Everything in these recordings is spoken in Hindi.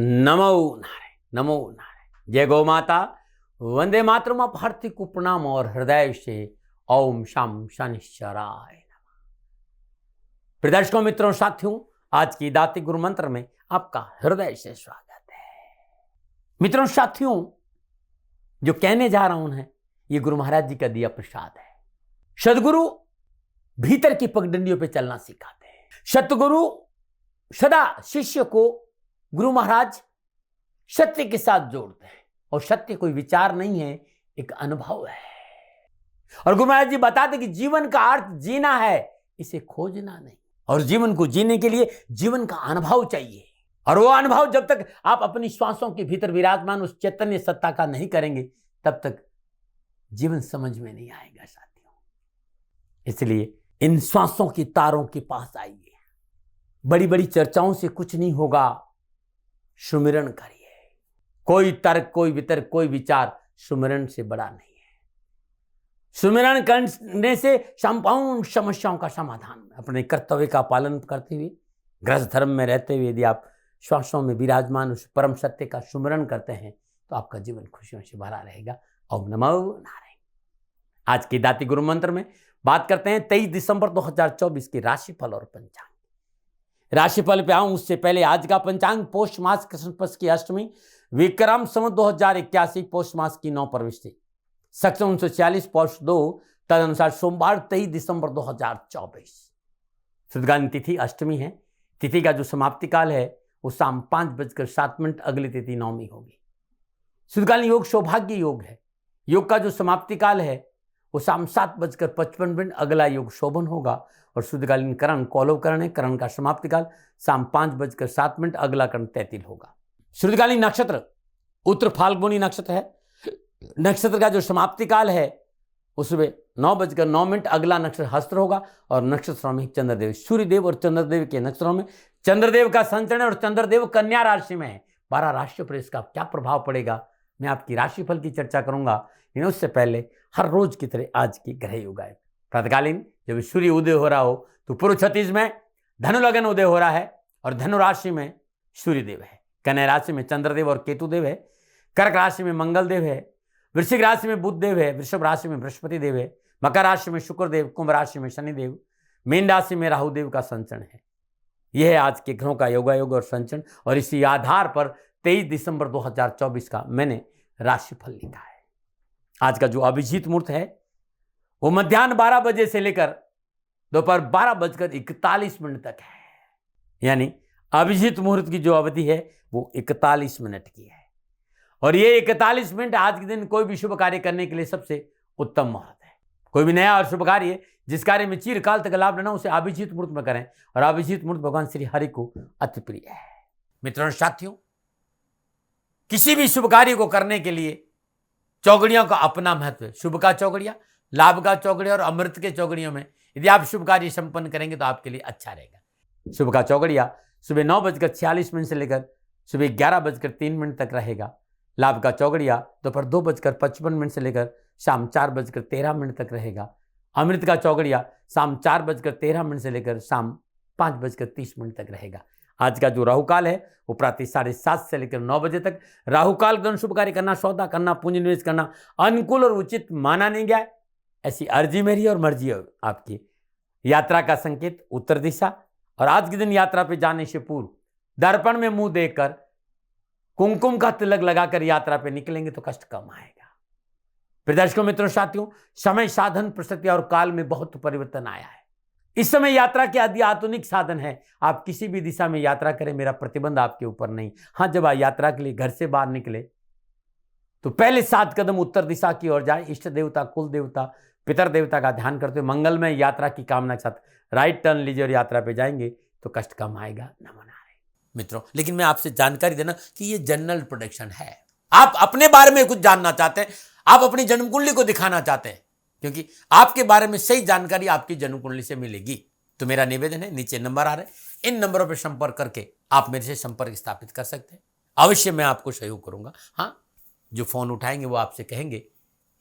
नमो नारायण, नमो नारायण। जय गौ माता, वंदे मातरम। आप हार्दिक को प्रणाम और हृदय से ओम शाम शनिश्चराय नमः। प्रिय दर्शकों, मित्रों, साथियों, आज की दाती गुरु मंत्र में आपका हृदय से स्वागत है। मित्रों, साथियों, जो कहने जा रहा हूं ये गुरु महाराज जी का दिया प्रसाद है। सदगुरु भीतर की पगडंडियों पे चलना सिखाते हैं। सतगुरु सदा शिष्य को गुरु महाराज सत्य के साथ जोड़ते हैं, और सत्य कोई विचार नहीं है, एक अनुभव है। और गुरु महाराज जी बताते कि जीवन का अर्थ जीना है, इसे खोजना नहीं। और जीवन को जीने के लिए जीवन का अनुभव चाहिए, और वो अनुभव जब तक आप अपनी श्वासों के भीतर विराजमान उस चैतन्य सत्ता का नहीं करेंगे, तब तक जीवन समझ में नहीं आएगा साथियों। इसलिए इन श्वासों की तारों के पास आइए। बड़ी बड़ी चर्चाओं से कुछ नहीं होगा, सुमिरन करिए। कोई तर्क, कोई वितर्क, कोई विचार सुमिरन से बड़ा नहीं है। सुमिरन करने से संपूर्ण समस्याओं का समाधान। अपने कर्तव्य का पालन करते हुए, गृहस्थ धर्म में रहते हुए यदि आप श्वासों में विराजमान उस परम सत्य का सुमिरन करते हैं तो आपका जीवन खुशियों से भरा रहेगा। ओम नमो नारायण। आज की दाती गुरु मंत्र में बात करते हैं 23 दिसंबर 2024 के राशिफल और पंचांग। राशिफल पे आऊं उससे पहले आज का पंचांग पौष मास कृष्ण पक्ष की अष्टमी, विक्रम संवत 2081 पौष मास की 9 प्रविष्टि, सक्षम 1946 पौष 2, तदनुसार सोमवार 23 दिसंबर 2024। शुद्धगानी तिथि अष्टमी है। तिथि का जो समाप्ति काल है वो शाम 5:07 अगली तिथि नौमी होगी। शुद्धकालीन योग सौभाग्य योग है। योग का जो समाप्ति काल है वो शाम 7:55 अगला योग शोभन होगा। और शुद्धकालीन करण कौलवकरण है। करण का समाप्ति काल शाम 5:07 अगला करण तैतिल होगा। शुद्धकालीन नक्षत्र उत्तर फाल्गुनी नक्षत्र है। नक्षत्र का जो समाप्ति काल है उसमें 9:09 अगला नक्षत्र हस्त्र होगा। और नक्षत्रों में चंद्रदेव, सूर्यदेव और चंद्रदेव के नक्षत्रों में चंद्रदेव का संचरण, और चंद्रदेव कन्या राशि में है। 12 राशियों पर इसका क्या प्रभाव पड़ेगा मैं आपकी राशिफल की चर्चा करूंगा। लेकिन उससे पहले हर रोज की तरह आज की ग्रह योगाएं। प्रातःकालीन जब सूर्य उदय हो रहा हो तो पूर्व क्षितिज में धनु लगन उदय हो रहा है, और धनु राशि में सूर्यदेव है। कन्या राशि में चंद्रदेव और केतुदेव है। कर्क राशि में मंगल देव है। वृश्चिक राशि में बुध देव है। वृषभ राशि में बृहस्पति देव है। मकर राशि में शुक्रदेव, कुंभ राशि में शनिदेव, मीन राशि में राहुदेव का संचरण है। यह है आज के ग्रहों का योगायोग और संचरण। और इसी आधार पर 23 दिसंबर 2024 का मैंने राशिफल लिखा है। आज का जो अभिजीत मुहूर्त है वो मध्याह्न 12 बजे से लेकर दोपहर 12:41 तक है। यानी अभिजीत मुहूर्त की जो अवधि है वो 41 मिनट की है। और ये 41 मिनट आज के दिन कोई भी शुभ कार्य करने के लिए सबसे उत्तम मुहूर्त है। कोई भी नया और शुभ कार्य जिस कार्य में चिरकाल तक लाभ लेना उसे अभिजीत मुहूर्त में करें। और अभिजीत मुहूर्त भगवान श्री हरि को अति प्रिय है। मित्रों, साथियों, किसी भी शुभ कार्य को करने के लिए चौगड़ियों का अपना महत्व है। शुभ का चौगड़िया, लाभ का चौगड़िया और अमृत के चौगड़ियों में यदि आप शुभ कार्य संपन्न करेंगे तो आपके लिए अच्छा रहेगा। शुभ का चौगड़िया सुबह 9:46 से लेकर सुबह 11:03 तक रहेगा। लाभ का चौगड़िया दोपहर 2:55 से लेकर शाम 4:13 तक रहेगा। अमृत का चौगड़िया शाम 4:13 से लेकर शाम 5:30 तक रहेगा। आज का जो राहुकाल है वो प्रातः 7:30 से लेकर 9 बजे तक। राहुकाल के दौरान शुभ कार्य करना, सौदा करना, पूंजी निवेश करना अनुकूल और उचित माना नहीं गया। ऐसी अर्जी मेरी और मर्जी है आपकी। यात्रा का संकेत उत्तर दिशा। और आज के दिन यात्रा पे जाने से पूर्व दर्पण में मुंह देखकर कुमकुम का तिलक लगाकर यात्रा पे निकलेंगे तो कष्ट कम आएगा। प्रिय दर्शकों, मित्रों, साथियों, समय, साधन, परिस्थिति और काल में बहुत परिवर्तन आया है। इस समय यात्रा के आदि आधुनिक साधन है। आप किसी भी दिशा में यात्रा करें, मेरा प्रतिबंध आपके ऊपर नहीं। हाँ, जब आप यात्रा के लिए घर से बाहर निकले तो पहले 7 कदम उत्तर दिशा की ओर जाए। इष्ट देवता, कुल देवता, पितर देवता का ध्यान करते हुए मंगलमय यात्रा की कामना के साथ राइट टर्न लीजिए और यात्रा पे जाएंगे तो कष्ट कम आएगा। नमो नारायण। मित्रों, लेकिन मैं आपसे जानकारी देना कि ये जनरल प्रोडिक्शन है। आप अपने बारे में कुछ जानना चाहते हैं, आप अपनी जन्म कुंडली को दिखाना चाहते हैं, क्योंकि आपके बारे में सही जानकारी आपकी जन्म कुंडली से मिलेगी। तो मेरा निवेदन है, नीचे नंबर आ रहे हैं, इन नंबरों पर संपर्क करके आप मेरे से संपर्क स्थापित कर सकते हैं। अवश्य मैं आपको सहयोग करूंगा। हाँ, जो फोन उठाएंगे वो आपसे कहेंगे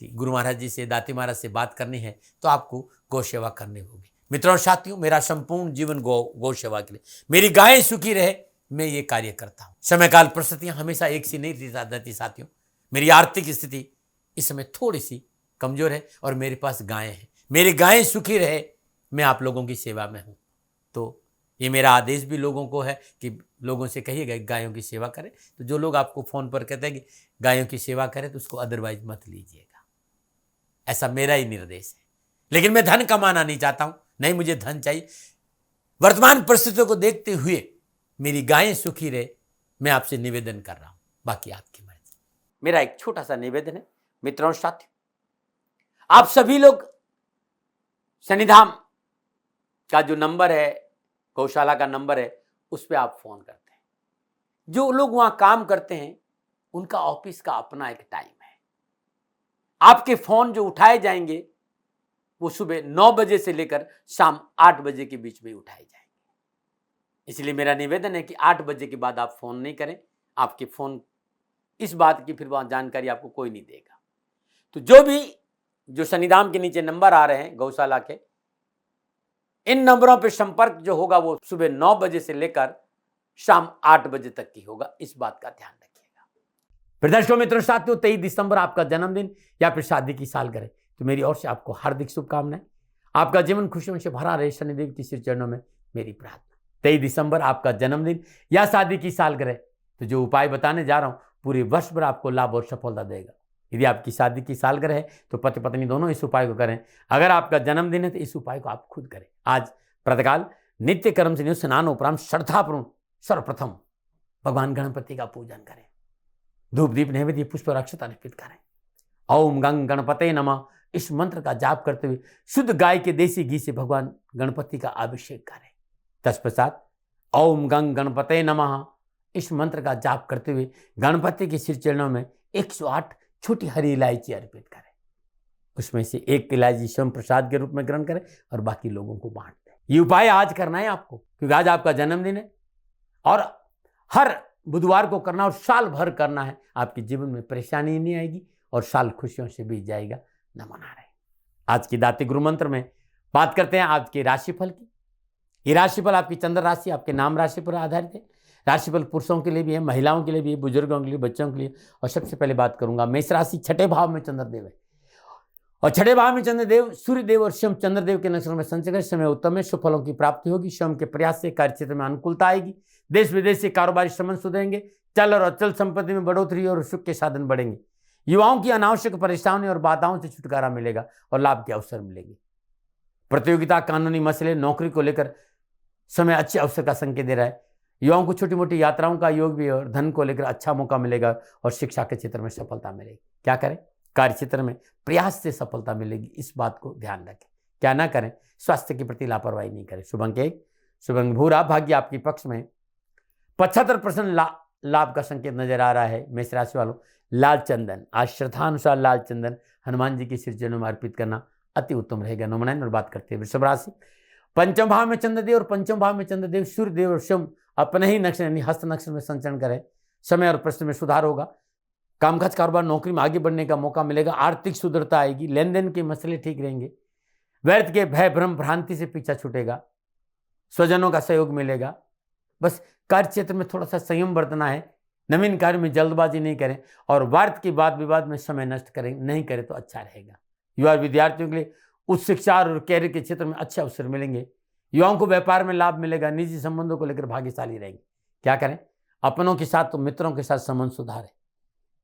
कि गुरु महाराज जी से, दाती महाराज से बात करनी है तो आपको गौ सेवा करनी होगी। मित्रों और साथियों, मेरा संपूर्ण जीवन गौ सेवा के लिए। मेरी गायें सुखी रहे, मैं ये कार्य करता हूँ। समय काल परिस्थितियां हमेशा एक सी नहीं रहती साथियों। मेरी आर्थिक स्थिति इस समय थोड़ी सी कमजोर है और मेरे पास गायें हैं। मेरी गायें सुखी रहे, मैं आप लोगों की सेवा में हूँ। तो ये मेरा आदेश भी लोगों को है कि लोगों से कहिएगा गायों की सेवा करें। तो जो लोग आपको फ़ोन पर कहते हैं कि गायों की सेवा करें, तो उसको अदरवाइज मत लीजिएगा। ऐसा मेरा ही निर्देश है। लेकिन मैं धन कमाना नहीं चाहता हूँ, नहीं मुझे धन चाहिए। वर्तमान परिस्थितियों को देखते हुए मेरी गायें सुखी रहे, मैं आपसे निवेदन कर रहा हूँ, बाकी आपकी मर्जी। मेरा एक छोटा सा निवेदन है मित्रों साथियों, आप सभी लोग शनिधाम का जो नंबर है, गौशाला का नंबर है, उस पर आप फोन करते हैं। जो लोग वहां काम करते हैं उनका ऑफिस का अपना एक टाइम है। आपके फोन जो उठाए जाएंगे वो सुबह 9 बजे से लेकर शाम 8 बजे के बीच में उठाए जाएंगे। इसलिए मेरा निवेदन है कि 8 बजे के बाद आप फोन नहीं करें। आपके फोन इस बात की फिर वहां जानकारी आपको कोई नहीं देगा। तो जो शनिधाम के नीचे नंबर आ रहे हैं गौशाला के, इन नंबरों पर संपर्क जो होगा वो सुबह 9 बजे से लेकर शाम 8 बजे तक की होगा। इस बात का ध्यान रखिएगा। फिर दर्शकों मित्रों साथियों, 23 दिसंबर आपका जन्मदिन या फिर शादी की सालगिरह, तो मेरी ओर से आपको हार्दिक शुभकामनाएं। आपका जीवन खुशियों से भरा रहे, शनिदेव की श्री चरणों में मेरी प्रार्थना। 23 दिसंबर आपका जन्मदिन या शादी की सालगिरह, तो जो उपाय बताने जा रहा हूं पूरे वर्ष भर आपको लाभ और सफलता देगा। यदि आपकी शादी की सालगिरह है तो पति पत्नी दोनों इस उपाय को करें। अगर आपका जन्मदिन है तो इस उपाय को आप खुद करें। आज प्रातःकाल नित्य कर्म से स्नान उपरांत श्रद्धापूर्ण सर्वप्रथम भगवान गणपति का पूजन करें। धूप दीप नैवेद्य पुष्प अक्षत अर्पित करें। ओम गंग गणपते नमः इस मंत्र का जाप करते हुए शुद्ध गाय के देसी घी से भगवान गणपति का अभिषेक करें। तत्पश्चात ओम गंग गणपते नमः इस मंत्र का जाप करते हुए गणपति के श्री चरणों में 108 छोटी हरी इलायची अर्पित करें। उसमें से एक इलायची स्वयं प्रसाद के रूप में ग्रहण करें और बाकी लोगों को बांट दें। ये उपाय आज करना है आपको, क्योंकि आज आपका जन्मदिन है और हर बुधवार को करना और साल भर करना है। आपके जीवन में परेशानी नहीं आएगी और साल खुशियों से बीत जाएगा। नमन नारायण। आज की दाती गुरु मंत्र में बात करते हैं आज के राशिफल की। ये राशिफल आपकी चंद्र राशि, आपके नाम राशि पर आधारित है। राशिफल पुरुषों के लिए भी है, महिलाओं के लिए भी है, बुजुर्गों के लिए, बच्चों के लिए। और सबसे पहले बात करूंगा मेष राशि, छठे भाव में चंद्रदेव है और छठे भाव में चंद्रदेव सूर्यदेव और स्वयं चंद्रदेव के नक्षत्र में संचरण। समय उत्तम है, सुफलों की प्राप्ति होगी। स्वयं के प्रयास से कार्य क्षेत्र में अनुकूलता आएगी। देश विदेश से कारोबारी संबंध सुधरेंगे। चल और अचल संपत्ति में बढ़ोतरी और सुख के साधन बढ़ेंगे। युवाओं की अनावश्यक परेशानियों और बाधाओं से छुटकारा मिलेगा और लाभ के अवसर मिलेंगे। प्रतियोगिता, कानूनी मसले, नौकरी को लेकर समय अच्छे अवसर का संकेत दे रहा है। युवाओं को छोटी मोटी यात्राओं का योग भी है और धन को लेकर अच्छा मौका मिलेगा और शिक्षा के क्षेत्र में सफलता मिलेगी। क्या करें? कार्य क्षेत्र में प्रयास से सफलता मिलेगी, इस बात को ध्यान रखें। क्या ना करें? स्वास्थ्य के प्रति लापरवाही नहीं करें। शुभ अंक 1, शुभ अंक भूरा। भाग्य आपके पक्ष में 75% लाभ का संकेत नजर आ रहा है। मेष राशि वालों, लाल चंदन, आज श्रद्धानुसार लाल चंदन हनुमान जी के श्री चरणों में अर्पित करना अति उत्तम रहेगा। नमन। और बात करते हैं वृषभ राशि, पंचम भाव में चंद्रदेव और पंचम भाव में चंद्रदेव सूर्यदेव और स्वयं अपने ही नक्षत्र यानी हस्त नक्षत्र में संचरण करें। समय और प्रश्न में सुधार होगा। कामकाज, कारोबार, नौकरी में आगे बढ़ने का मौका मिलेगा। आर्थिक सुदृढ़ता आएगी। लेन देन के मसले ठीक रहेंगे। व्यर्थ के भय भ्रम भ्रांति से पीछा छूटेगा। स्वजनों का सहयोग मिलेगा। बस कार्य क्षेत्र में थोड़ा सा संयम बरतना है। नवीन कार्य में जल्दबाजी नहीं करें और वार्ता के वाद विवाद में समय नष्ट करें नहीं करें तो अच्छा रहेगा। युवा विद्यार्थियों के लिए उच्च शिक्षा और कैरियर के क्षेत्र में अच्छे अवसर मिलेंगे। युवाओं को व्यापार में लाभ मिलेगा। निजी संबंधों को लेकर भाग्यशाली रहेंगे। क्या करें? अपनों के साथ तो मित्रों के साथ संबंध सुधारें।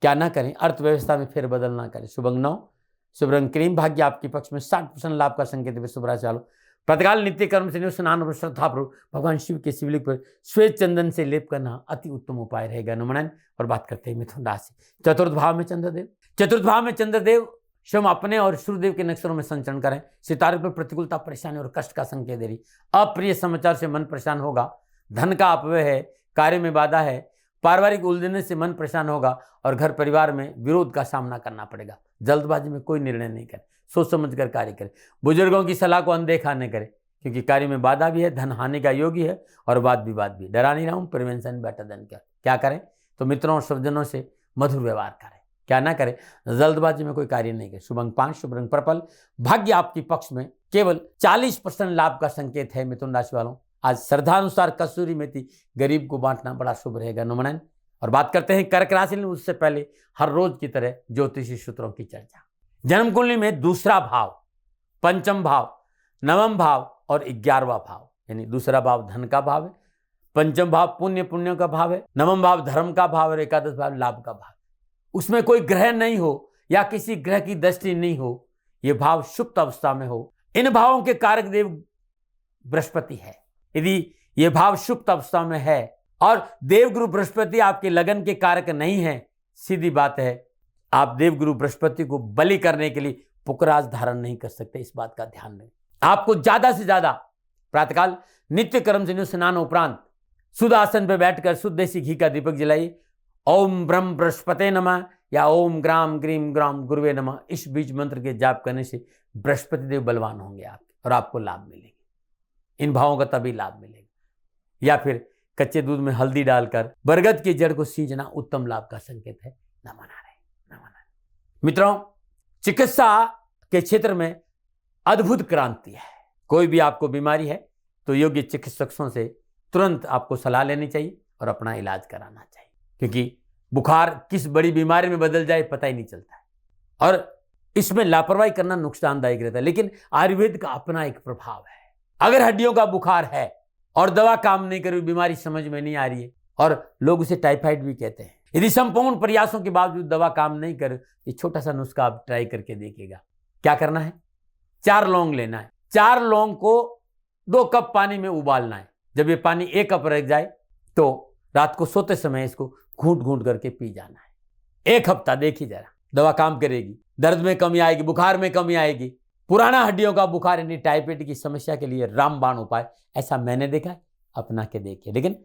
क्या ना करें? अर्थव्यवस्था में फेरबदल ना करें। शुभ अंक 9, शुभ रंग क्रीम। भाग्य आपके पक्ष में 60% लाभ का संकेत है। शुभ राशि वालों, प्रातःकाल नित्य कर्म से स्नान और श्रद्धापूर्वक भगवान शिव के शिवलिंग पर श्वेत चंदन से लेप करना अति उत्तम उपाय रहेगा। नमन। और बात करते हैं मिथुन राशि, चतुर्थ भाव में चंद्रदेव। चतुर्थ भाव में चंद्रदेव स्वयं अपने और सूर्यदेव के नक्षत्रों में संचरण करें। सितारे पर प्रतिकूलता, परेशानी और कष्ट का संकेत दे रही। अप्रिय समाचार से मन परेशान होगा। धन का अपव्यय है। कार्य में बाधा है। पारिवारिक उलझने से मन परेशान होगा और घर परिवार में विरोध का सामना करना पड़ेगा। जल्दबाजी में कोई निर्णय नहीं करें, सोच समझकर कार्य करें। बुजुर्गों की सलाह को अनदेखा न करें, क्योंकि कार्य में बाधा भी है, धन हानि का योग ही है और वाद विवाद भी। डरा नहीं रहा हूं, प्रिवेंशन बेटर देन क्योर। क्या करें? तो मित्रों और स्वजनों से मधुर व्यवहार करें। क्या ना करें? जल्दबाजी में कोई कार्य नहीं करें। शुभ अंक 5, शुभ रंग पर्पल। भाग्य आपके पक्ष में केवल 40% लाभ का संकेत है। मिथुन राशि वालों, आज श्रद्धानुसार कसूरी मेथी गरीब को बांटना बड़ा शुभ रहेगा। नमन। और बात करते हैं कर्क राशि में, उससे पहले हर रोज की तरह ज्योतिषी सूत्रों की चर्चा। जन्म कुंडली में दूसरा भाव, पंचम भाव, नवम भाव और 11वां भाव, यानी दूसरा भाव धन का भाव है, पंचम भाव पुण्यों का भाव है, नवम भाव धर्म का भाव और एकादश भाव लाभ का भाव। उसमें कोई ग्रह नहीं हो या किसी ग्रह की दृष्टि नहीं हो, ये भाव सुप्त अवस्था में हो। इन भावों के कारक देव बृहस्पति है। यदि ये भाव सुप्त अवस्था में है और देवगुरु बृहस्पति आपके लगन के कारक नहीं है, सीधी बात है आप देवगुरु बृहस्पति को बलि करने के लिए पुकराज धारण नहीं कर सकते। इस बात का ध्यान रखें। आपको ज्यादा से ज्यादा प्रातःकाल नित्य कर्म से स्नान उपरांत शुद्ध आसन पर बैठकर शुद्ध देसी घी का दीपक जलाइए। ओम ब्रह्म बृहस्पते नमः या ओम ग्राम ग्रीम ग्राम गुरुवे नमः, इस बीज मंत्र के जाप करने से बृहस्पति देव बलवान होंगे आपके और आपको लाभ मिलेंगे। इन भावों का तभी लाभ मिलेगा। या फिर कच्चे दूध में हल्दी डालकर बरगद की जड़ को सींचना उत्तम लाभ का संकेत है। नमन। मित्रों, चिकित्सा के क्षेत्र में अद्भुत क्रांति है। कोई भी आपको बीमारी है तो योग्य चिकित्सकों से तुरंत आपको सलाह लेनी चाहिए और अपना इलाज कराना चाहिए, क्योंकि बुखार किस बड़ी बीमारी में बदल जाए पता ही नहीं चलता है और इसमें लापरवाही करना नुकसानदायक रहता है। लेकिन आयुर्वेद का अपना एक प्रभाव है। अगर हड्डियों का बुखार है और दवा काम नहीं कर रही, बीमारी समझ में नहीं आ रही है और लोग उसे टाइफाइड भी कहते हैं, यदि संपूर्ण प्रयासों के बावजूद दवा काम नहीं करे, ये छोटा सा नुस्खा आप ट्राई करके देखिएगा। क्या करना है, 4 लौंग लेना है। 4 लौंग को 2 कप पानी में उबालना है। जब ये पानी 1 कप रह जाए तो रात को सोते समय इसको घूंट घूंट करके पी जाना है। 1 हफ्ता देखिए जरा, दवा काम करेगी, दर्द में कमी आएगी, बुखार में कमी आएगी। पुराना हड्डियों का बुखार यानी टाइफाइड की समस्या के लिए रामबाण उपाय, ऐसा मैंने देखा है, अपना के देखिए। लेकिन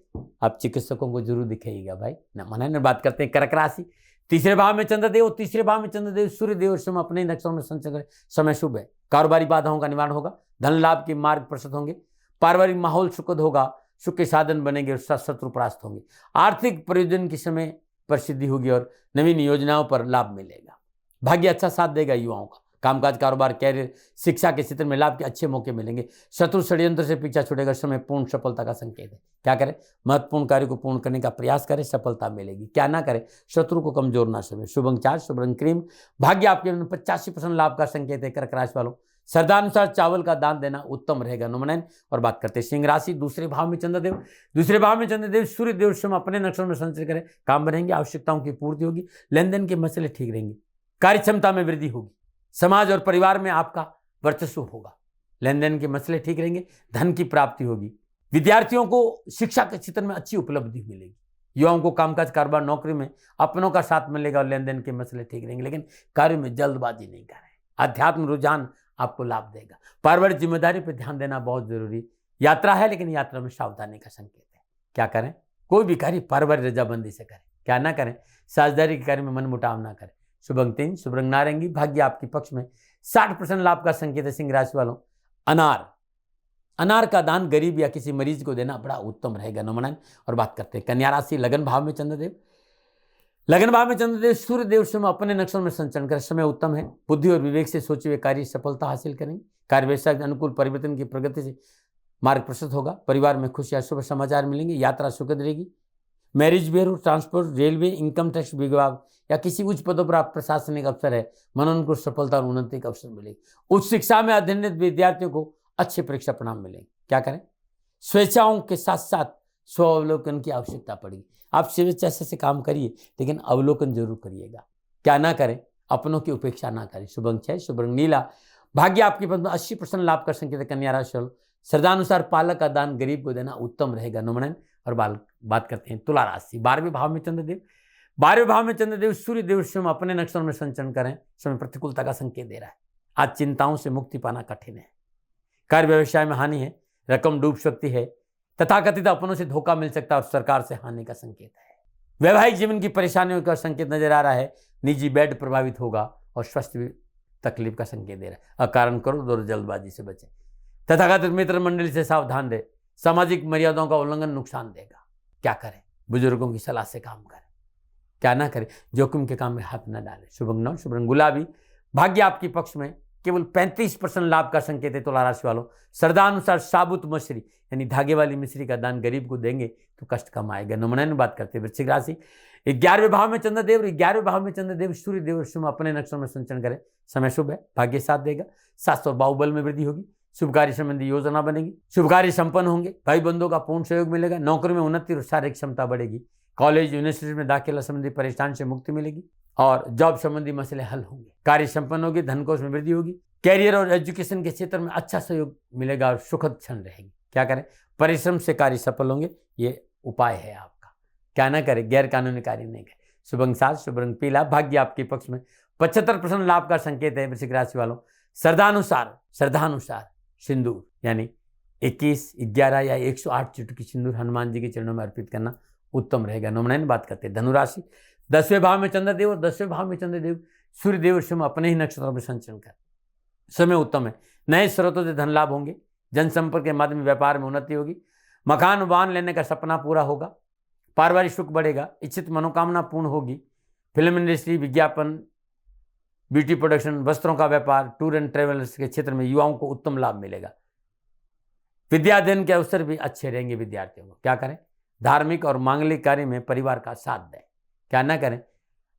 आप चिकित्सकों को जरूर दिखाइएगा भाई। न मना न। बात करते हैं कर्क राशि। तीसरे भाव में चंद्रदेव, तीसरे भाव में चंद्रदेव सूर्यदेव समय अपने नक्षत्रों में संचरण करें, समय शुभ है। कारोबारी बाधाओं का निवारण होगा, धन लाभ के मार्ग प्रशस्त होंगे, पारिवारिक माहौल सुखद होगा, सुख के साधन बनेंगे और शत्रु परास्त होंगे। आर्थिक प्रयोजन के समय पर सिद्धि होगी और नवीन योजनाओं पर लाभ मिलेगा। भाग्य अच्छा साथ देगा युवाओं का। कामकाज, कारोबार, कैरियर, शिक्षा के क्षेत्र में लाभ के अच्छे मौके मिलेंगे। शत्रु षड्यंत्र से पीछा छूटेगा, समय पूर्ण सफलता का संकेत है। क्या करें, महत्वपूर्ण कार्य को पूर्ण करने का प्रयास करें, सफलता मिलेगी। क्या ना करें, शत्रु को कमजोर ना समझे। शुभ अंक 4, शुभ रंग क्रीम। भाग्य आपके 85% लाभ का संकेत है। कर्क राशि वालों, श्रद्धानुसार चावल का दान देना उत्तम रहेगा। नमन। और बात करते हैं सिंह राशि। दूसरे भाव में चंद्रदेव, दूसरे भाव में चंद्रदेव सूर्यदेव समय अपने नक्षत्रों में संचरण करें, काम बढ़ेंगे, आवश्यकताओं की पूर्ति होगी, लेन देन के मसले ठीक रहेंगे, कार्य क्षमता में वृद्धि होगी, समाज और परिवार में आपका वर्चस्व होगा, लेन देन के मसले ठीक रहेंगे, धन की प्राप्ति होगी। विद्यार्थियों को शिक्षा के क्षेत्र में अच्छी उपलब्धि मिलेगी। युवाओं को कामकाज, कारोबार, नौकरी में अपनों का साथ मिलेगा और लेन देन के मसले ठीक रहेंगे। लेकिन कार्य में जल्दबाजी नहीं करें। अध्यात्म रुझान आपको लाभ देगा। पारिवारिक जिम्मेदारी पर ध्यान देना बहुत जरूरी। यात्रा है लेकिन यात्रा में सावधानी का संकेत है। क्या करें, कोई भी कार्य पारिवारिक रजाबंदी से करें। क्या ना करें, साझेदारी के कार्य में मन मुटाव ना करें। शुभ अंक 3, शुभ रंग नारंगी। भाग्य आपके पक्ष में 60% लाभ का संकेत है। सिंह राशि वालों, अनार का दान गरीब या किसी मरीज को देना बड़ा उत्तम रहेगा। नमन। और बात करते हैं कन्या राशि। लगन भाव में चंद्रदेव, लगन भाव में चंद्रदेव सूर्यदेव समय अपने नक्षत्र में संचरण करें, समय उत्तम है। बुद्धि और विवेक से सोचे हुए कार्य सफलता हासिल करेंगे। कार्य व्यवसाय के अनुकूल परिवर्तन की प्रगति से मार्ग प्रशस्त होगा। परिवार में खुशियां, शुभ समाचार मिलेंगे। यात्रा सुखद रहेगी। Marriage bureau, transport, railway, income tax विभाग या किसी उच्च पदों पर आप प्रशासनिक अफसर है, मनोनुकूल सफलता और उन्नति का अवसर मिलेगी। उच्च शिक्षा में अध्ययनरत विद्यार्थियों को अच्छे परीक्षा परिणाम मिलेंगे। क्या करें, स्वेच्छाओं के साथ साथ स्वावलोकन की आवश्यकता पड़ेगी। आप स्वेच्छा से काम करिए लेकिन अवलोकन जरूर करिएगा। क्या ना करें, अपनों की उपेक्षा ना करें। शुभ अंक 6, शुभ रंग नीला। भाग्य आपके पद में 80% लाभ का संकेत है। कन्या राशि वालों, श्रद्धानुसार पालक का दान गरीब को देना उत्तम रहेगा। नमन। और बात करते हैं तुला राशि। 12वें भाव में चंद्रदेव, 12वें भाव में चंद्रदेव सूर्यदेव स्वयं अपने नक्षत्र में संचरण करें, समय प्रतिकूलता का संकेत दे रहा है। आज चिंताओं से मुक्ति पाना कठिन है। कार्य व्यवसाय में हानि है, रकम डूब सकती है, तथाकथित अपनों से धोखा मिल सकता है और सरकार से हानि का संकेत है। वैवाहिक जीवन की परेशानियों का संकेत नजर आ रहा है। निजी बेड प्रभावित होगा और स्वास्थ्य तकलीफ का संकेत दे रहा है। अकारण करो और जल्दबाजी से बचें। तथाकथित मित्र मंडली से सावधान रहे। सामाजिक मर्यादाओं का उल्लंघन नुकसान देगा। क्या करें, बुजुर्गों की सलाह से काम करें। क्या ना करें, जोखिम के काम में हाथ न डालें। शुभ अंक 9, शुभ रंग गुलाबी। भाग्य आपके पक्ष में केवल 35% लाभ का संकेत है तुला राशि वालों। श्रद्धानुसार साबुत मछली यानी धागे वाली मिश्री का दान गरीब को देंगे तो कष्ट कम आएगा। नमूना बात करते हैं वृश्चिक राशि। 11वें भाव में चंद्रदेव, 11वें भाव में चंद्रदेव सूर्य देव अपने नक्षत्र में संचरण करें। समय शुभ है, भाग्य साथ देगा, शास्त्र और बाहुबल में वृद्धि होगी, शुभ कार्य संबंधी योजना बनेगी, शुभ कार्य संपन्न होंगे, भाई बंधुओं का पूर्ण सहयोग मिलेगा, नौकरी में उन्नति और शारीरिक क्षमता बढ़ेगी, कॉलेज यूनिवर्सिटी में दाखिला संबंधी परेशानी से मुक्ति मिलेगी और जॉब संबंधी मसले हल होंगे, कार्य संपन्न होगी, धन कोष में वृद्धि होगी, कैरियर और एजुकेशन के क्षेत्र में अच्छा सहयोग मिलेगा और सुखद क्षण रहेगी। क्या करें? परिश्रम से कार्य सफल होंगे, ये उपाय है आपका। क्या ना करें? गैर कानूनी कार्य नहीं करें। शुभ अंक 7, शुभ रंग पीला, भाग्य आपके पक्ष में, 75% लाभ का संकेत है वृश्चिक राशि वालों। श्रद्धानुसार सिंदूर यानी 21, 11 या 108 चुटकी सिंदूर हनुमान जी के चरणों में अर्पित करना उत्तम रहेगा। नॉमिनल बात करते हैं धनुराशि। 10वें भाव में चंद्रदेव और 10वें भाव में चंद्रदेव सूर्यदेव समय अपने ही नक्षत्रों में संचरण कर, समय उत्तम है। नए स्रोतों से धन लाभ होंगे, जनसंपर्क के माध्यम व्यापार में उन्नति होगी, मकान वाहन लेने का सपना पूरा होगा, पारिवारिक सुख बढ़ेगा, इच्छित मनोकामना पूर्ण होगी, फिल्म इंडस्ट्री, विज्ञापन, ब्यूटी प्रोडक्शन, वस्त्रों का व्यापार, टूर एंड ट्रेवल्स के क्षेत्र में युवाओं को उत्तम लाभ मिलेगा। विद्याध्ययन के अवसर भी अच्छे रहेंगे विद्यार्थियों को। क्या करें? धार्मिक और मांगलिक कार्य में परिवार का साथ दें। क्या ना करें?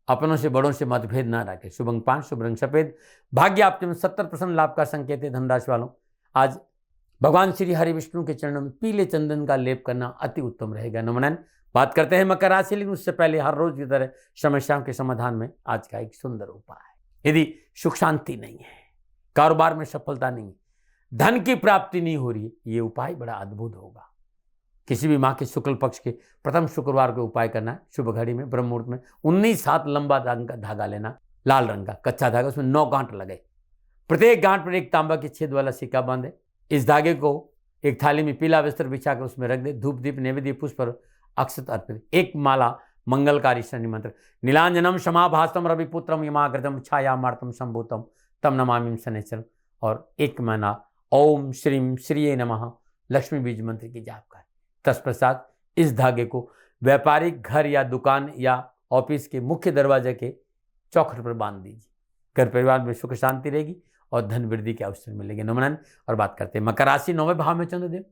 अपनों से बड़ों से मतभेद ना रखें। शुभ अंक 5, शुभ रंग सफेद, भाग्य आपके में 70% लाभ का संकेत है धनराशि वालों। आज भगवान श्री हरि विष्णु के चरणों में पीले चंदन का लेप करना अति उत्तम रहेगा। नमन बात करते हैं मकर राशि, लेकिन उससे पहले हर रोज की तरह समस्याओं के समाधान में आज का एक सुंदर उपाय है। यदि सुख शांति नहीं है, कारोबार में सफलता नहीं है, धन की प्राप्ति नहीं हो रही है, ये उपाय बड़ा अद्भुत होगा। किसी भी माह के शुक्ल पक्ष के प्रथम शुक्रवार को उपाय करना है। शुभ घड़ी में ब्रह्म मुहूर्त में 19 हाथ लंबा रंग का धागा लेना, लाल रंग का कच्चा धागा, उसमें 9 गांठ लगे, प्रत्येक गांठ पर एक तांबा के छेद वाला सिक्का बांधे। इस धागे को एक थाली में पीला वस्त्र बिछाकर उसमें रख दे, धूप दीप नैवेद्य पुष्प पर अक्षत अर्पित, एक माला मंगलकारी शनि मंत्र, नीलांजनम क्षमाभासम रविपुत्रम यमाग्रतम छायामार्तम संभूतम तम नमामि शनैश्चरम, और एक माला ओम श्रीम श्रीये नमः लक्ष्मी बीज मंत्र की जाप करें। तत्पश्चात इस धागे को व्यापारिक घर या दुकान या ऑफिस के मुख्य दरवाजे के चौखट पर बांध दीजिए। घर परिवार में सुख शांति रहेगी और धन वृद्धि के अवसर मिलेंगे। नमन और बात करते हैं मकर राशि। 9वें भाव में चंद्रदेव,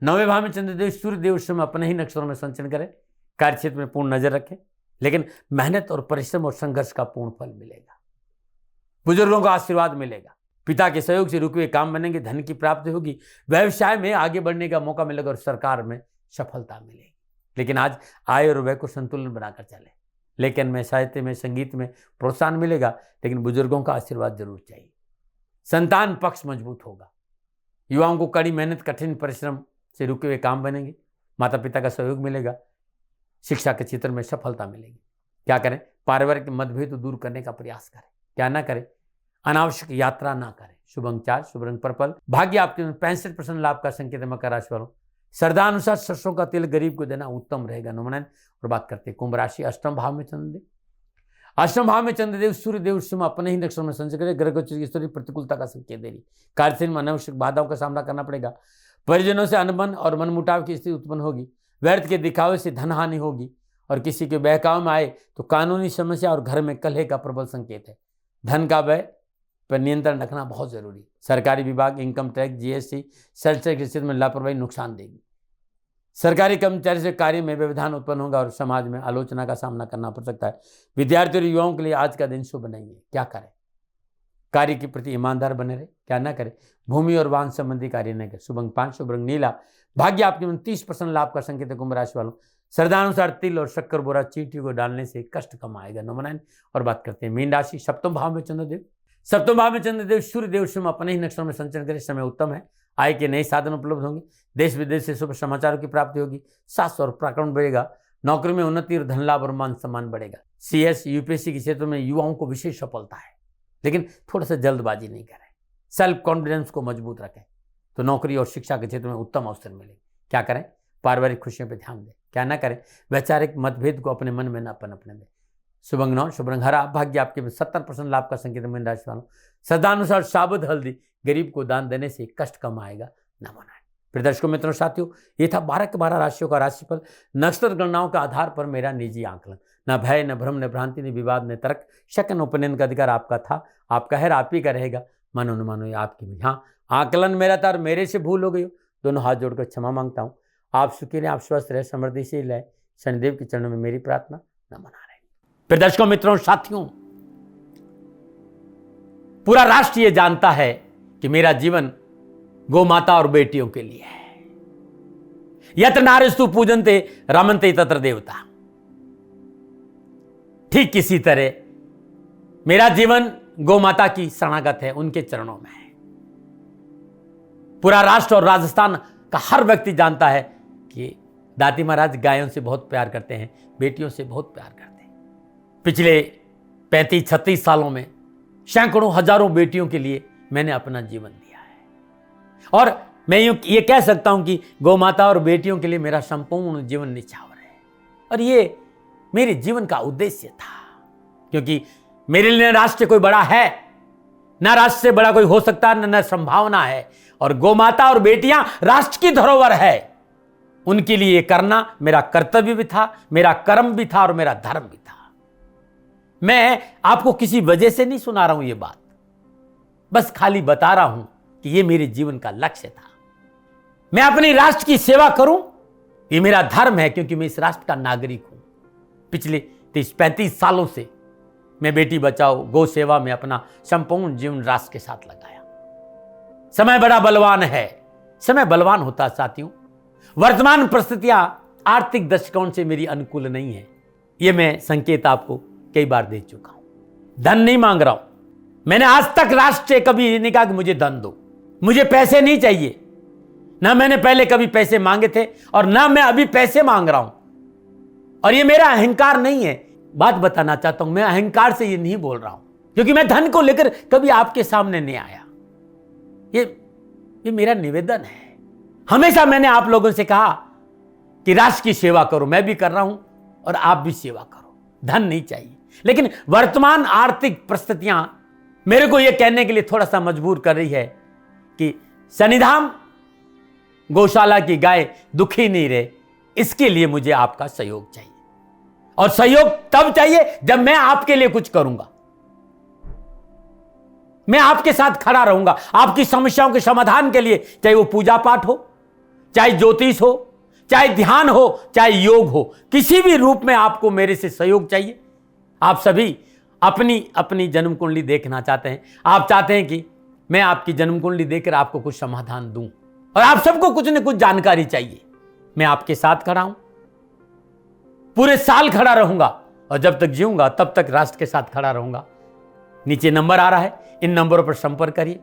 9वें भाव में चंद्रदेव सूर्यदेव समय अपने ही नक्षत्रों में संचरण करें। कार्य क्षेत्र में पूर्ण नजर रखें, लेकिन मेहनत और परिश्रम और संघर्ष का पूर्ण फल मिलेगा। बुजुर्गों का आशीर्वाद मिलेगा, पिता के सहयोग से रुके हुए काम बनेंगे, धन की प्राप्ति होगी, व्यवसाय में आगे बढ़ने का मौका मिलेगा और सरकार में सफलता मिलेगी। लेकिन आज आय और व्यय को संतुलन बनाकर चले। लेकिन में साहित्य में संगीत में प्रोत्साहन मिलेगा, लेकिन बुजुर्गों का आशीर्वाद जरूर चाहिए। संतान पक्ष मजबूत होगा, युवाओं को कड़ी मेहनत कठिन परिश्रम से रुके हुए काम बनेंगे, माता पिता का सहयोग मिलेगा, शिक्षा के क्षेत्र में सफलता मिलेगी। क्या करें? पारिवारिक मतभेद को दूर करने का प्रयास करें। क्या ना करें? अनावश्यक यात्रा ना करें। शुभ अंक 4, शुभ रंग पर्पल, भाग्य आपके 65% लाभ का संकेत है मकर राशि वालों। श्रद्धानुसार सरसों का तेल गरीब को देना उत्तम रहेगा। नमन और बात करते हैं कुंभ राशि। 8वें भाव में चंद्रदेव, 8वें भाव में चंद्रदेव सूर्यदेव समय अपने ही नक्षत्र में संचरण करें। ग्रह गोचर प्रतिकूलता का संकेत दे रही, कार्यस्थल में अनावश्यक बाधाओं का सामना करना पड़ेगा, परिजनों से अनबन और मनमुटाव की स्थिति उत्पन्न होगी, व्यर्थ के दिखावे से धन हानि होगी, और किसी के बहकाव में आए तो कानूनी समस्या और घर में कलह का प्रबल संकेत है। धन का व्यय पर नियंत्रण रखना बहुत जरूरी है। सरकारी विभाग, income tax, GST, sales tax के क्षेत्र में लापरवाही नुकसान देगी। सरकारी कर्मचारी से कार्य में व्यवधान उत्पन्न होगा और समाज में आलोचना का सामना करना पड़ सकता है। विद्यार्थियों और युवाओं के लिए आज का दिन शुभ नहीं है। क्या करें? कार्य के प्रति ईमानदार बने रहे। क्या ना करें? भूमि और वाहन संबंधी कार्य न करें। शुभ अंक 5, शुभ रंग नीला, भाग्य आपके 29% लाभ का संकेत है कुंभ राशि वालों। श्रद्धानुसार तिल और शक्कर बोरा चींटी को डालने से कष्ट कम आएगा। नमन और बात करते हैं मीन राशि। 7वें भाव में चंद्रदेव, 7वें भाव में चंद्रदेव सूर्यदेव समय अपने ही नक्षत्र में संचरण करें। समय उत्तम है, आय के नए साधन उपलब्ध होंगे, देश विदेश से शुभ समाचारों की प्राप्ति होगी, शास्त्र और पराक्रम बढ़ेगा, नौकरी में उन्नति और धन लाभ और मान सम्मान बढ़ेगा। CS, UPSC के क्षेत्र में युवाओं को विशेष सफलता है, लेकिन थोड़ा सा जल्दबाजी नहीं करें, सेल्फ कॉन्फिडेंस को मजबूत रखें तो नौकरी और शिक्षा के क्षेत्र में उत्तम अवसर मिलेंगे। क्या करें? पारिवारिक खुशियों पर ध्यान दें। क्या ना करें? वैचारिक मतभेद को अपने मन में न पनपने दें। शुभ अंक 9, शुभ रंग हरा, भाग्य आपके 70% लाभ का संकेत मीन राशि वालों। श्रद्धानुसार साबुत हल्दी गरीब को दान देने से कष्ट कम आएगा। न मनाएं। प्रिय दर्शकों मित्रों साथियों, ये था 12 के 12 राशियों का राशिफल। नक्षत्र गणनाओं के आधार पर मेरा निजी आकलन। न भय, न भ्रम, न भ्रांति, न विवाद, न तर्क, शक, न उपनयन का अधिकार आपका था। आपका है, आप ही का रहेगा। मानो न मानो ये आपकी भी। हाँ, आकलन मेरा था और मेरे से भूल हो गई हो, दोनों हाथ जोड़कर क्षमा मांगता हूँ। आप सुखी रहें, आप स्वस्थ रहे, समृद्धिशील रहे। शनिदेव के चरणों में मेरी प्रार्थना, नमन आ रहे। फिर दर्शकों, मित्रों, साथियों, पूरा राष्ट्र ये जानता है कि मेरा जीवन गौ माता और बेटियों के लिए है। यत्र नारीस्तु पूजन्ते रमन्ते तत्र देवता। ठीक किसी तरह मेरा जीवन गौ माता की शरणागत है, उनके चरणों में है। पूरा राष्ट्र और राजस्थान का हर व्यक्ति जानता है कि दाती महाराज गायों से बहुत प्यार करते हैं, बेटियों से बहुत प्यार करते हैं। पिछले 35-36 सालों में सैकड़ों हजारों बेटियों के लिए मैंने अपना जीवन दिया है। और मैं ये कह सकता हूं कि गौ माता और बेटियों के लिए मेरा संपूर्ण जीवन निछावर है। और ये मेरे जीवन का उद्देश्य था, क्योंकि मेरे लिए राष्ट्र कोई बड़ा है, ना राष्ट्र से बड़ा कोई हो सकता, न संभावना है। और गौ माता और बेटियां राष्ट्र की धरोहर है। उनके लिए ये करना मेरा कर्तव्य भी था, मेरा कर्म भी था और मेरा धर्म भी था। मैं आपको किसी वजह से नहीं सुना रहा हूं ये बात, बस खाली बता रहा हूं कि ये मेरे जीवन का लक्ष्य था। मैं अपने राष्ट्र की सेवा करूं, ये मेरा धर्म है, क्योंकि मैं इस राष्ट्र का नागरिक हूं। पिछले 30-35 सालों से मैं बेटी बचाओ, गौ सेवा में अपना संपूर्ण जीवन राष्ट्र के साथ लगाया। समय बड़ा बलवान है, समय बलवान होता साथियों। वर्तमान परिस्थितियां आर्थिक दृष्टिकोण से मेरी अनुकूल नहीं है, यह मैं संकेत आपको कई बार दे चुका हूं। धन नहीं मांग रहा हूं। मैंने आज तक राष्ट्र से कभी नहीं कहा कि मुझे धन दो, मुझे पैसे नहीं चाहिए। ना मैंने पहले कभी पैसे मांगे थे और ना मैं अभी पैसे मांग रहा हूं। और ये मेरा अहंकार नहीं है। बात बताना चाहता हूं, मैं अहंकार से ये नहीं बोल रहा हूं, क्योंकि मैं धन को लेकर कभी आपके सामने नहीं आया। ये मेरा निवेदन है। हमेशा मैंने आप लोगों से कहा कि राष्ट्र की सेवा करो, मैं भी कर रहा हूं और आप भी सेवा करो। धन नहीं चाहिए, लेकिन वर्तमान आर्थिक परिस्थितियां मेरे को यह कहने के लिए थोड़ा सा मजबूर कर रही है कि शनिधाम गौशाला की गाय दुखी नहीं रहे, इसके लिए मुझे आपका सहयोग चाहिए। और सहयोग तब चाहिए जब मैं आपके लिए कुछ करूंगा। मैं आपके साथ खड़ा रहूंगा, आपकी समस्याओं के समाधान के लिए, चाहे वो पूजा पाठ हो, चाहे ज्योतिष हो, चाहे ध्यान हो, चाहे योग हो, किसी भी रूप में आपको मेरे से सहयोग चाहिए। आप सभी अपनी अपनी जन्म कुंडली देखना चाहते हैं। आप चाहते हैं कि मैं आपकी जन्म कुंडली देखकर आपको कुछ समाधान दूं, और आप सबको कुछ न कुछ जानकारी चाहिए। मैं आपके साथ खड़ा हूं, पूरे साल खड़ा रहूंगा, और जब तक जीऊंगा तब तक राष्ट्र के साथ खड़ा रहूंगा। नीचे नंबर आ रहा है, इन नंबरों पर संपर्क करिए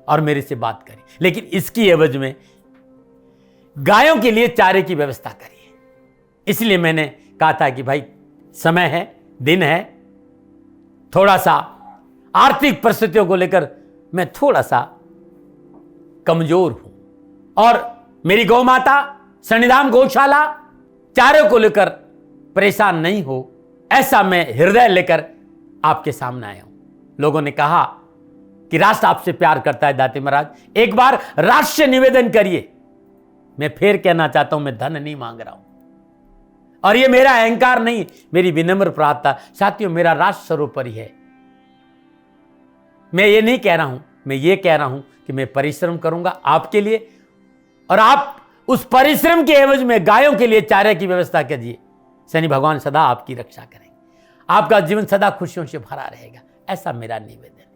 और मेरे से बात करिए। लेकिन इसकी एवज में गायों के लिए चारे की व्यवस्था करिए। इसलिए मैंने कहा था कि भाई समय है, दिन है, थोड़ा सा आर्थिक परिस्थितियों को लेकर मैं थोड़ा सा कमजोर हूं, और मेरी गौ माता शनिधाम गौशाला चारे को लेकर परेशान नहीं हो, ऐसा मैं हृदय लेकर आपके सामने आया हूं। लोगों ने कहा कि राष्ट्र आपसे प्यार करता है दाती महाराज, एक बार राष्ट्र से निवेदन करिए। मैं फिर कहना चाहता हूं, मैं धन नहीं मांग रहा हूं, और ये मेरा अहंकार नहीं, मेरी विनम्र प्रार्थना। साथियों, मेरा राष्ट्र सर्वोपरि है। मैं ये नहीं कह रहा हूं, मैं ये कह रहा हूं कि मैं परिश्रम करूंगा आपके लिए, और आप उस परिश्रम के एवज में गायों के लिए चारे की व्यवस्था कीजिए। शनि भगवान सदा आपकी रक्षा करेंगे, आपका जीवन सदा खुशियों से भरा रहेगा, ऐसा मेरा निवेदन है।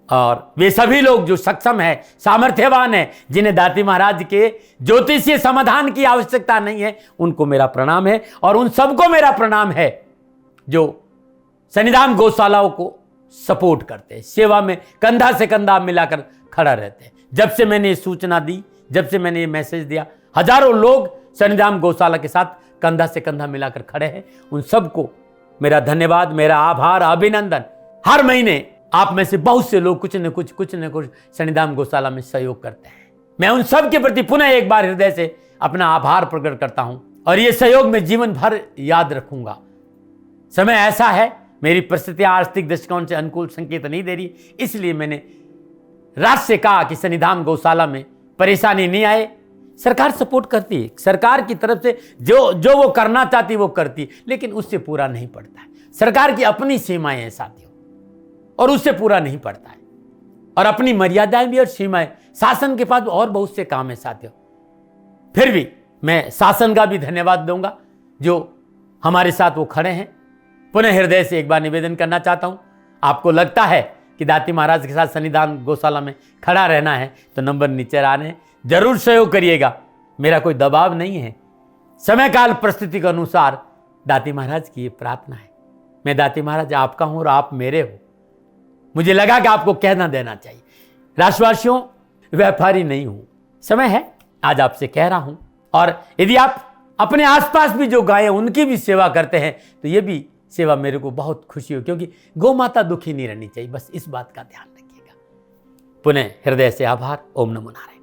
और वे सभी लोग जो सक्षम है, सामर्थ्यवान है, जिन्हें दाती महाराज के ज्योतिषीय समाधान की आवश्यकता नहीं है, उनको मेरा प्रणाम है। और उन सबको मेरा प्रणाम है जो शनिधाम गौशालाओं को सपोर्ट करते हैं, सेवा में कंधा से कंधा मिलाकर खड़ा रहते हैं। जब से मैंने ये सूचना दी, जब से मैंने ये मैसेज दिया, हजारों लोग शनिधाम गौशाला के साथ कंधा से कंधा मिलाकर खड़े हैं। उन सबको मेरा धन्यवाद, मेरा आभार, अभिनंदन। हर महीने आप में से बहुत से लोग कुछ न कुछ शनिधाम गौशाला में सहयोग करते हैं। मैं उन सब के प्रति पुनः एक बार हृदय से अपना आभार प्रकट करता हूं, और ये सहयोग मैं जीवन भर याद रखूंगा। समय ऐसा है, मेरी परिस्थितियां आर्थिक दृष्टिकोण से अनुकूल संकेत नहीं दे रही, इसलिए मैंने राष्ट्र से कहा कि शनिधाम गौशाला में परेशानी नहीं आए, सरकार सपोर्ट करती है, सरकार की तरफ से जो वो करना चाहती वो करती, लेकिन उससे पूरा नहीं पड़ता है। सरकार की अपनी सीमाएं हैं साथियों, और उससे पूरा नहीं पड़ता है, और अपनी मर्यादाएं भी और सीमाएं। शासन के पास और बहुत से काम है साथियों। फिर भी मैं शासन का भी धन्यवाद दूंगा जो हमारे साथ वो खड़े हैं। पुनः हृदय से एक बार निवेदन करना चाहता हूं, आपको लगता है कि दाती महाराज के साथ सन्निधान गौशाला में खड़ा रहना है तो नंबर नीचे आ रहे हैं, जरूर सहयोग करिएगा। मेरा कोई दबाव नहीं है, समय काल परिस्थिति के अनुसार दाती महाराज की ये प्रार्थना है। मैं दाती महाराज आपका हूं और आप मेरे हो। मुझे लगा कि आपको कहना देना चाहिए। राशिवासियों, व्यापारी नहीं हूं, समय है आज आपसे कह रहा हूं। और यदि आप अपने आसपास भी जो गाय हैं उनकी भी सेवा करते हैं तो ये भी सेवा मेरे को बहुत खुशी हो, क्योंकि गौ माता दुखी नहीं रहनी चाहिए। बस इस बात का ध्यान रखिएगा। पुनः हृदय से आभार। ओम नमो नारायण।